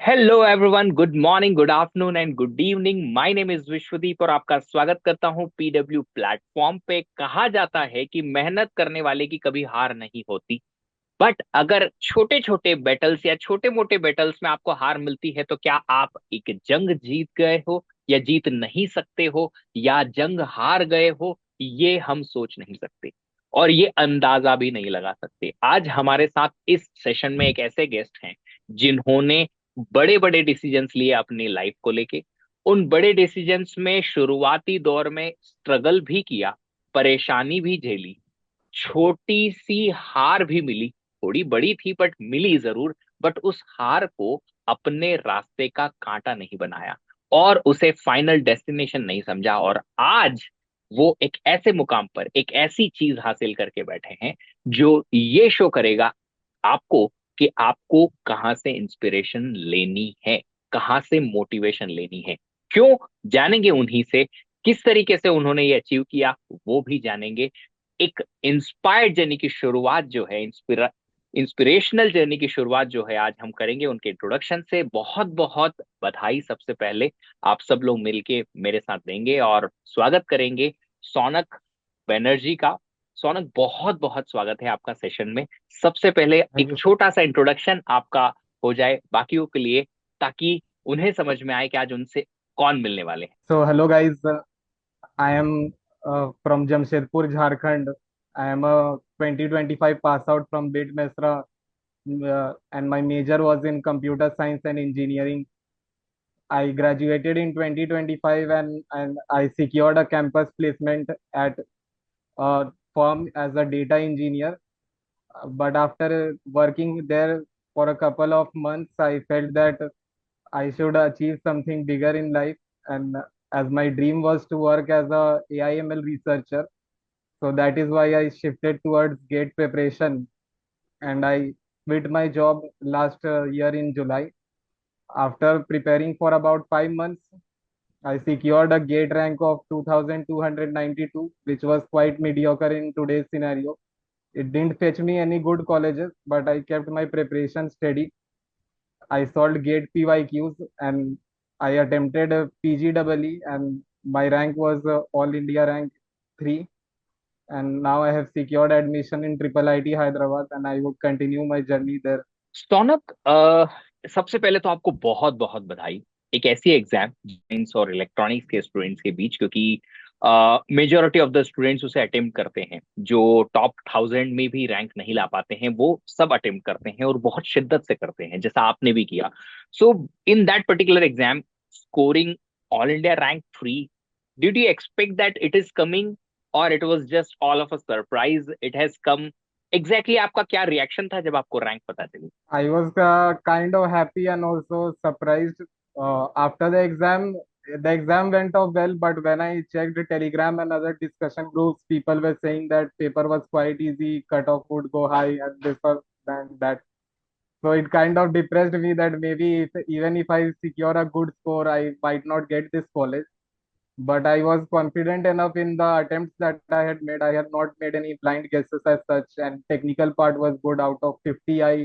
Hello everyone, good morning, good afternoon and good evening. My name is Vishwadeep और आपका स्वागत करता हूं पीडब्ल्यू प्लेटफॉर्म पे। कहा जाता है कि मेहनत करने वाले की कभी हार नहीं होती। बट अगर छोटे छोटे बैटल्स या छोटे मोटे बैटल्स में आपको हार मिलती है तो क्या आप एक जंग जीत गए हो या जीत नहीं सकते हो या जंग हार गए हो, ये हम सोच नहीं सकते और ये अंदाजा भी नहीं लगा सकते। आज हमारे साथ इस सेशन में एक ऐसे गेस्ट हैं जिन्होंने बड़े बड़े डिसीजंस लिए अपनी लाइफ को लेके। उन बड़े डिसीजंस में शुरुआती दौर में स्ट्रगल भी किया, परेशानी भी झेली, छोटी सी हार भी मिली, थोड़ी बड़ी थी बट मिली जरूर। बट उस हार को अपने रास्ते का कांटा नहीं बनाया और उसे फाइनल डेस्टिनेशन नहीं समझा, और आज वो एक ऐसे मुकाम पर एक ऐसी चीज हासिल करके बैठे हैं जो ये शो करेगा आपको कि आपको कहाँ से इंस्पिरेशन लेनी है, कहाँ से मोटिवेशन लेनी है। क्यों? जानेंगे उन्हीं से। किस तरीके से उन्होंने ये अचीव किया वो भी जानेंगे। एक इंस्पायर्ड जर्नी की शुरुआत जो है, इंस्पिरेशनल जर्नी की शुरुआत जो है, आज हम करेंगे उनके इंट्रोडक्शन से। बहुत बहुत बधाई सबसे पहले आप सब लोग मिलके मेरे साथ देंगे और स्वागत करेंगे सौनक बनर्जी का। सौनक, बहुत बहुत स्वागत है आपका सेशन में। सबसे पहले Thank एक you, sir. छोटा सा इंट्रोडक्शन आपका हो जाए बाकियों के लिए, ताकि उन्हें समझ में आए कि आज उनसे कौन मिलने वाले हैं। So, hello guys. I am from Jamshedpur, Jharkhand. I am a 2025 pass out from BIT Mesra, and my major was in computer science and engineering. I graduated in 2025 and I secured a campus placement at a firm as a data engineer. But after working there for a couple of months, I felt that I should achieve something bigger in life. And as my dream was to work as a AIML researcher, so that is why I shifted towards GATE preparation. And I quit my job last year in July. After preparing for about 5 months, I secured a GATE rank of 2292, which was quite mediocre in today's scenario. It didn't fetch me any good colleges, but I kept my preparation steady. I solved GATE PYQs and I attempted a PGEE, and my rank was All India rank 3. And now I have secured admission in IIIT Hyderabad and I would continue my journey there. Shaunaka, सबसे पहले तो आपको बहुत बहुत बधाई। एक ऐसी exam science और इलेक्ट्रॉनिक्स के स्टूडेंट्स के बीच, क्योंकि मेजोरिटी ऑफ द स्टूडेंट्स उसे अटेम्प्ट करते हैं, जो टॉप 1000 में भी रैंक नहीं ला पाते हैं वो सब अटेम्प्ट करते हैं और बहुत शिद्दत से करते हैं, जैसा आपने भी किया। So in that particular exam, scoring all India rank 3, did you expect that it is coming और it was just all of a surprise it has come? Exactly आपका क्या रिएक्शन था जब आपको रैंक पता चली? I was kind of happy and also surprised after the exam. The exam went off well, but when I checked the Telegram and other discussion groups, people were saying that paper was quite easy, cutoff would go high, and this was and that. So it kind of depressed me that maybe even if I secure a good score, I might not get this college. But I was confident enough in the attempts that I had made. I had not made any blind guesses as such, and technical part was good. Out of 50, I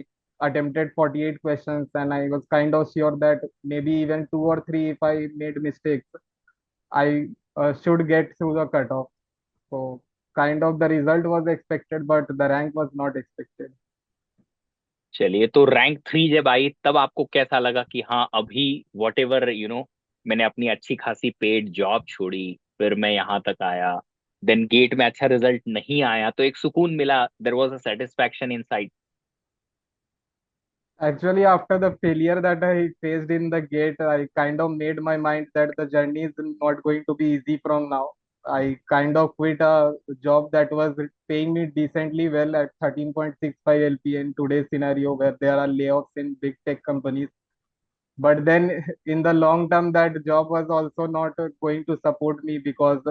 attempted 48 questions, and I was kind of sure that maybe even two or three, if I made mistakes, I should get through the cutoff. So kind of the result was expected, but the rank was not expected. चलिए, तो rank 3 जब आई तब आपको कैसा लगा कि हाँ अभी वॉट एवर मैंने अपनी अच्छी खासी पेड जॉब छोड़ी, फिर मैं यहाँ तक आया, देन गेट में अच्छा रिजल्ट नहीं आया तो एक सुकून मिला, there was a satisfaction inside? Actually, after the failure that I faced in the gate, I kind of made my mind that the journey is not going to be easy from now. I kind of quit a job that was paying me decently well at 13.65 LPA in today's scenario where there are layoffs in big tech companies. But then in the long term, that job was also not going to support me because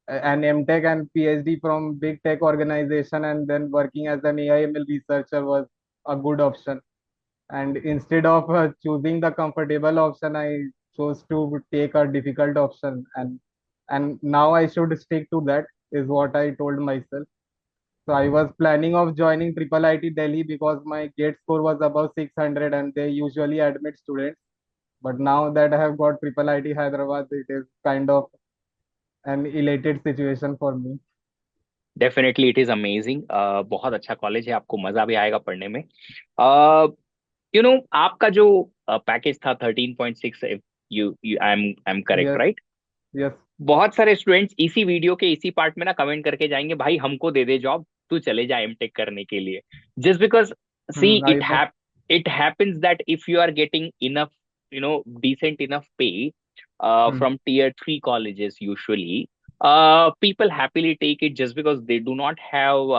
an MTech and PhD from big tech organization and then working as an AIML researcher was a good option. And instead of choosing the comfortable option, I chose to take a difficult option, and now I should stick to that is what I told myself. So I was planning of joining Triple IT Delhi because my GATE score was above 600 and they usually admit students. But now that I have got Triple IT Hyderabad, it is kind of an elated situation for me. Definitely it is amazing. बहुत अच्छा college है, आपको मजा भी आएगा पढ़ने में। आपका जो पैकेज था 13.6, you I am correct Yes, right? yes. बहुत सारे स्टूडेंट्स इसी वीडियो के इसी पार्ट में ना कमेंट करके जाएंगे, भाई हमको दे दे जॉब, तू चले जा एमटेक करने के लिए। Just because see I know. It happens that if you are getting enough, decent enough pay Hmm, from tier 3 colleges usually, people happily take it just because they do not have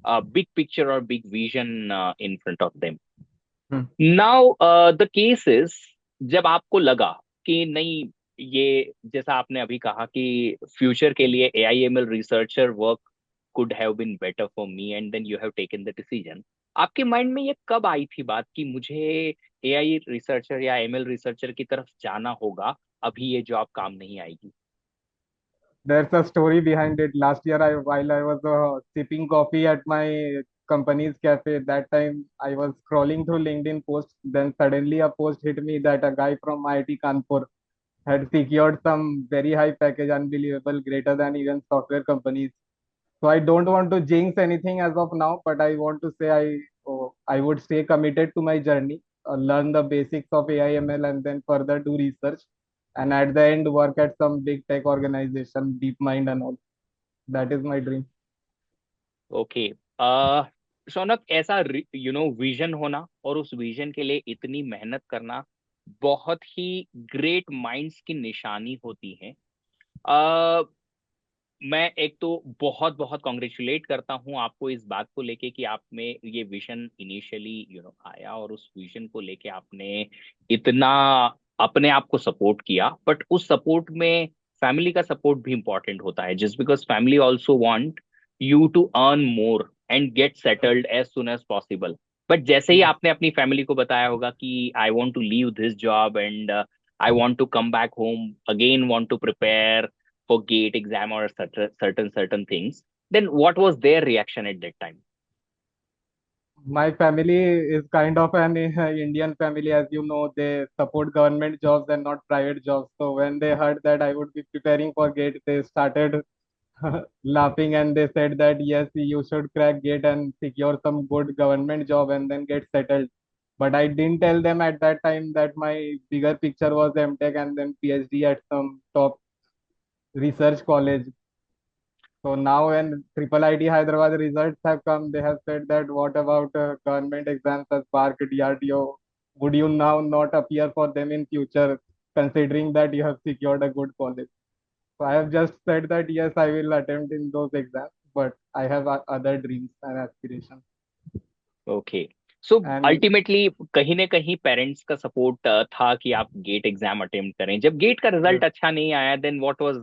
a big picture or big vision in front of them. hmm. Now the case is, जब आपको लगा कि नहीं, ये जैसा आपने अभी कहा कि फ्यूचर के लिए AIML researcher work could have been better for me and then you have taken the decision, आपके माइंड में ये कब आई थी बात कि मुझे AI रिसर्चर या ML रिसर्चर की तरफ जाना होगा, अभी ये जॉब काम नहीं आएगी? There's a story behind it. Last year, while I was sipping coffee at my company's cafe, that time I was scrolling through LinkedIn posts. Then suddenly a post hit me that a guy from IIT Kanpur had secured some very high package, unbelievable, greater than even software companies. So I don't want to jinx anything as of now, but I want to say I would stay committed to my journey, learn the basics of AIML, and then further do research, and at the end work at some big tech organization, DeepMind and all. That is my dream. Okay. Shaunak, ऐसा vision होना और उस vision के लिए इतनी मेहनत करना बहुत ही ग्रेट माइंड्स की निशानी होती है। अ, मैं एक तो बहुत बहुत कॉन्ग्रेचुलेट करता हूं आपको इस बात को लेके कि आप में ये विजन इनिशियली आया, और उस विजन को लेके आपने इतना अपने आप को सपोर्ट किया। बट उस सपोर्ट में फैमिली का सपोर्ट भी इंपॉर्टेंट होता है, just because family also want you to earn more and get settled as soon as possible. But जैसे ही Yes. आपने अपनी फैमिली को बताया होगा कि I want to leave this job and I want to come back home again, want to prepare for gate exam or certain things, then what was their reaction at that time? My family is kind of an Indian family, as you know. They support government jobs and not private jobs. So when they heard that I would be preparing for GATE, they started laughing and they said that yes, you should crack GATE and secure some good government job and then get settled. But I didn't tell them at that time that my bigger picture was MTech and then PhD at some top research college. So now when Triple IT Hyderabad results have come, they have said that what about government exams as Spark, DRDO? Would you now not appear for them in future, considering that you have secured a good college? So I have just said that yes, I will attempt in those exams, but I have other dreams and aspirations. Okay. So And ultimately कहीं ना कहीं parents का support था कि आप gate exam attempt करें। जब gate का yes, रिजल्ट अच्छा नहीं आया, then what was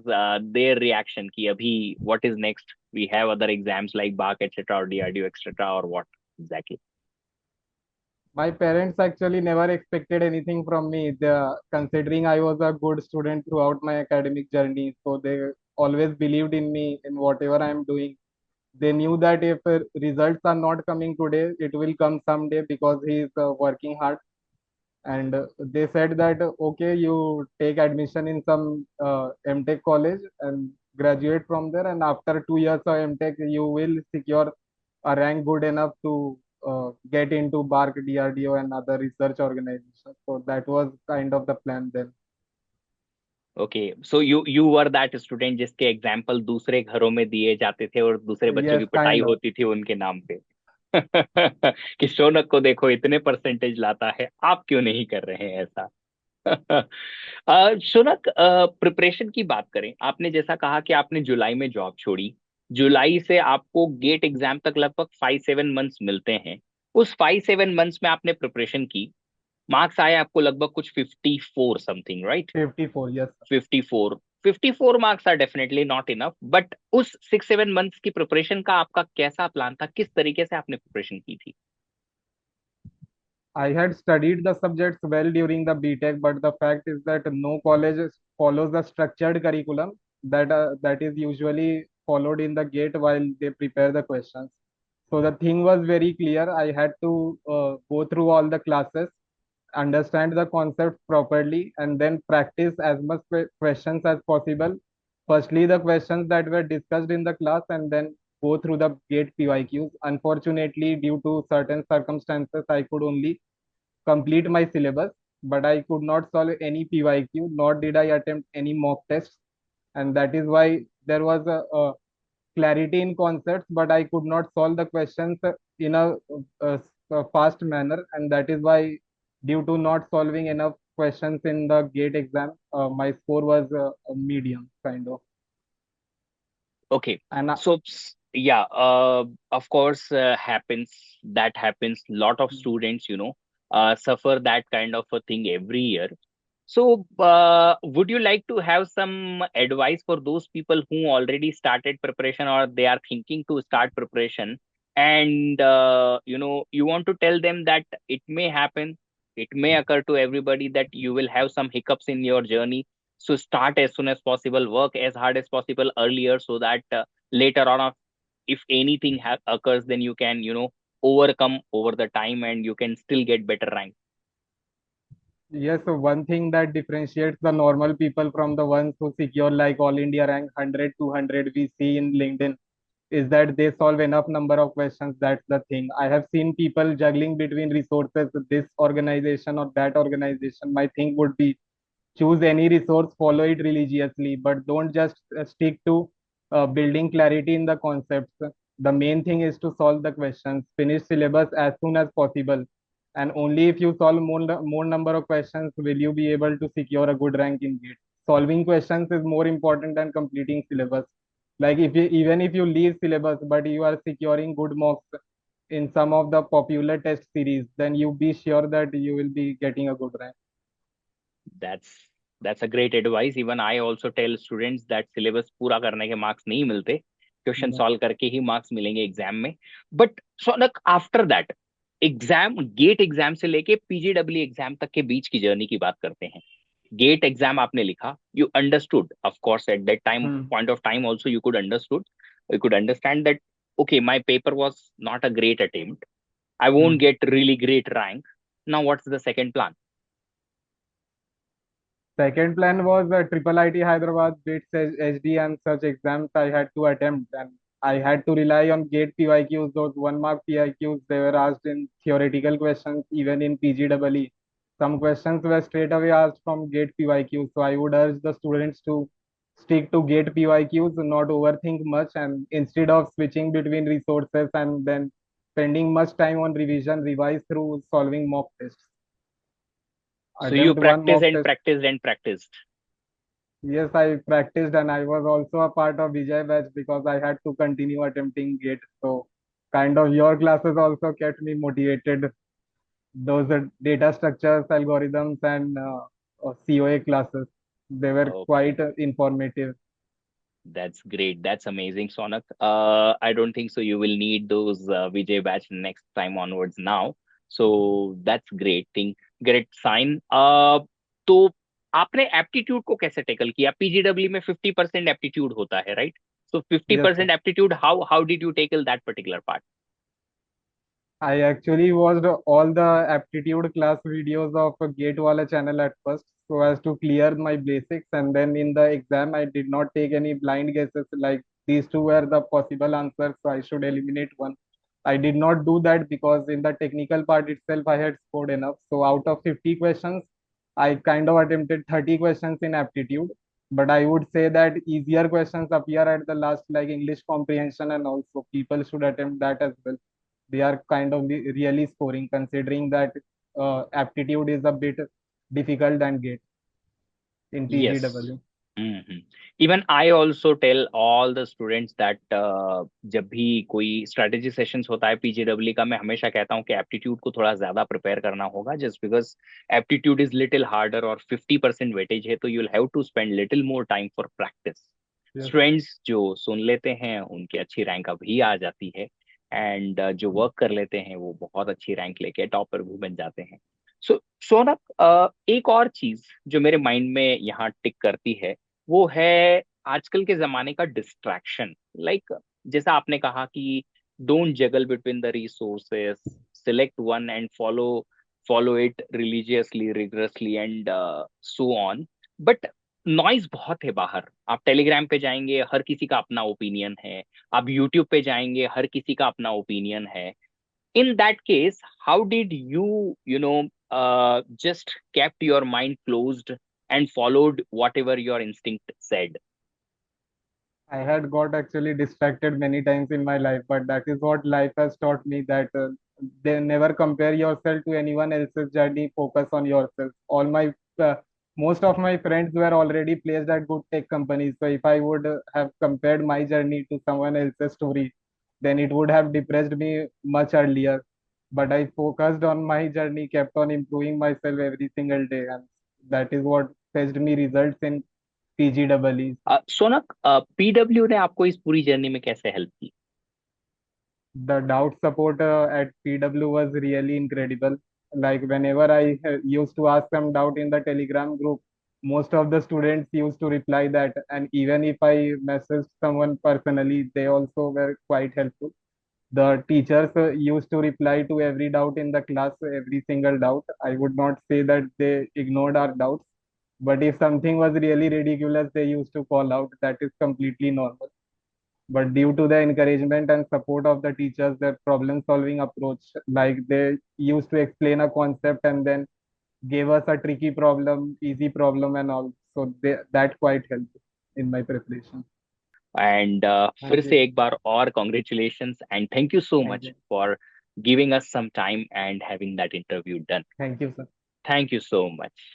their reaction कि अभी what is next, we have other exams like बाक एटसेट्रा और DRDO एक्सेट्रा, और what exactly? my parents actually never expected anything from me. Considering I was a good student throughout my academic journey, so they always believed in me in whatever I am doing. They knew that if results are not coming today, it will come someday because he is working hard. And they said that okay, you take admission in some MTech college and graduate from there, and after 2 years of MTech, you will secure a rank good enough to get into BARC, DRDO, and other research organizations. So that was kind of the plan then. Okay, so you were that student जिसके example दूसरे घरों में दिए जाते थे और दूसरे बच्चों की Yes, पिटाई kind of. होती थी उनके नाम पे। कि शौनक को देखो इतने परसेंटेज लाता है, आप क्यों नहीं कर रहे हैं ऐसा? शौनक, प्रिपरेशन की बात करें, आपने जैसा कहा कि आपने जुलाई में जॉब छोड़ी, जुलाई से आपको गेट एग्जाम तक लगभग 5-7 मंथ्स मिलते हैं। उस 5-7 मंथ्स में आपने प्रिपरेशन की, मार्क्स आए आपको लगभग कुछ 54 something, right? 54, yes. 54, 54 marks are definitely not enough, but उस 6-7 मंथ्स की प्रिपरेशन का आपका कैसा प्लान था, किस तरीके से आपने प्रिपरेशन की थी? I had studied the subjects well during the BTech, but the fact is that no college follows the structured curriculum that is usually followed in the GATE while they prepare the questions. So the thing was very clear. I had to go through all the classes, understand the concept properly, and then practice as much questions as possible. Firstly, the questions that were discussed in the class, and then go through the GATE PYQs. Unfortunately, due to certain circumstances, I could only complete my syllabus, but I could not solve any PYQ, nor did I attempt any mock tests. And that is why there was a clarity in concepts, but I could not solve the questions in a fast manner. And that is why, due to not solving enough questions in the GATE exam, my score was a medium kind of. Okay. And Yeah, of course, happens. That happens. Lot of students, suffer that kind of a thing every year. So, would you like to have some advice for those people who already started preparation or they are thinking to start preparation? And, you want to tell them that it may happen, it may occur to everybody that you will have some hiccups in your journey. So, start as soon as possible, work as hard as possible earlier so that later on, if anything occurs, then you can, overcome over the time and you can still get better rank. yes, so one thing that differentiates the normal people from the ones who secure like All India rank 100, 200 we see in LinkedIn is that they solve enough number of questions. That's the thing. I have seen people juggling between resources, this organization or that organization. My thing would be choose any resource, follow it religiously, but don't just stick to building clarity in the concepts. The main thing is to solve the questions, finish syllabus as soon as possible. And only if you solve more number of questions will you be able to secure a good rank in GATE. Solving questions is more important than completing syllabus. Like if you, even if you leave syllabus, but you are securing good marks in some of the popular test series, then you be sure that you will be getting a good rank. That's a great advice. Even I also tell students that syllabus पूरा करने के marks नहीं मिलते, question Yeah. Solve करके ही marks मिलेंगे exam में. But Shaunak after that, exam GATE exam से लेके पीजीडब्ल्यू एग्जाम तक के बीच की जर्नी की बात करते हैं. गेट एग्जाम आपने लिखा, you understood of course at that time Hmm. Point of time also you could understand that okay, my paper was not a great attempt, I won't Hmm. get really great rank. Now what's the second plan? Second plan was triple IT Hyderabad bids HD and such exams I had to attempt, and I had to rely on GATE PYQs, those 1 mark PYQs. They were asked in theoretical questions, even in PGEE. Some questions were straight away asked from GATE PYQs. So I would urge the students to stick to GATE PYQs, not overthink much, and instead of switching between resources and then spending much time on revision, revise through solving mock tests. So you Attempt one practice mock and test. practiced and practiced. Yes, I practiced and I was also a part of Vijay batch because I had to continue attempting GATE. So, kind of your classes also kept me motivated. Those are data structures, algorithms, and COA classes. They were Okay, quite informative. that's great. That's amazing, Sonak. I don't think so. You will need those Vijay batch next time onwards now. So that's great thing. Great sign. तो आपने aptitude को कैसे tackle किया? PGW में 50% aptitude होता है, right? So Yes, sir. 50% aptitude, how did you tackle that particular part? I actually watched all the aptitude class videos of a GATE Wala channel at first so as to clear my basics. And then in the exam, I did not take any blind guesses like these two were the possible answers, so I should eliminate one. I did not do that because in the technical part itself, I had scored enough. So out of 50 questions, I kind of attempted 30 questions in aptitude. But I would say that easier questions appear at the last, like English comprehension, and also people should attempt that as well. They are kind of really scoring considering that aptitude is a bit difficult than GATE in Yes. PGW. Even I also tell all the students that जब भी कोई strategy sessions होता है PGW का, मैं हमेशा कहता हूँ कि एप्टीट्यूड को थोड़ा ज्यादा प्रिपेयर करना होगा, just because aptitude is little harder और 50% वेटेज है, तो you will have to spend little more time for practice. Yes. Students जो सुन लेते हैं उनकी अच्छी रैंक अभी आ जाती है, एंड जो वर्क कर लेते हैं वो बहुत अच्छी रैंक लेके टॉपर भी बन जाते हैं. सो सोनक, एक और चीज जो मेरे माइंड में यहाँ टिक करती है वो है आजकल के जमाने का डिस्ट्रैक्शन. लाइक जैसा आपने कहा कि don't juggle between the resources, select one and follow it religiously, rigorously, and so on. But noise बहुत है बाहर. आप टेलीग्राम पे जाएंगे, हर किसी का अपना ओपिनियन है. आप यूट्यूब पे जाएंगे, हर किसी का अपना ओपिनियन है. In that case, how did you just kept your mind closed and followed whatever your instinct said? I had got actually distracted many times in my life, but that is what life has taught me, that they never compare yourself to anyone else's journey. Focus on yourself. Uh, Most of my friends were already placed at good tech companies. So if I would have compared my journey to someone else's story, then it would have depressed me much earlier. But I focused on my journey, kept on improving myself every single day, and that is what fetched me results in PGEE. Shaunak, PW ने आपको इस पूरी journey में कैसे help की? The doubt support at PW was really incredible. Like whenever I used to ask some doubt in the Telegram group, most of the students used to reply that, and even if I messaged someone personally, they also were quite helpful. The teachers used to reply to every doubt in the class, every single doubt. I would not say that they ignored our doubts, but if something was really ridiculous, they used to call out. That is completely normal, but due to the encouragement and support of the teachers, their problem solving approach, like they used to explain a concept and then gave us a tricky problem, easy problem, and all. So that quite helped in my preparation. And फिर Thank you. से एक बार और congratulations and thank you so Thank much you. For giving us some time and having that interview done. Thank you, sir. Thank you so much.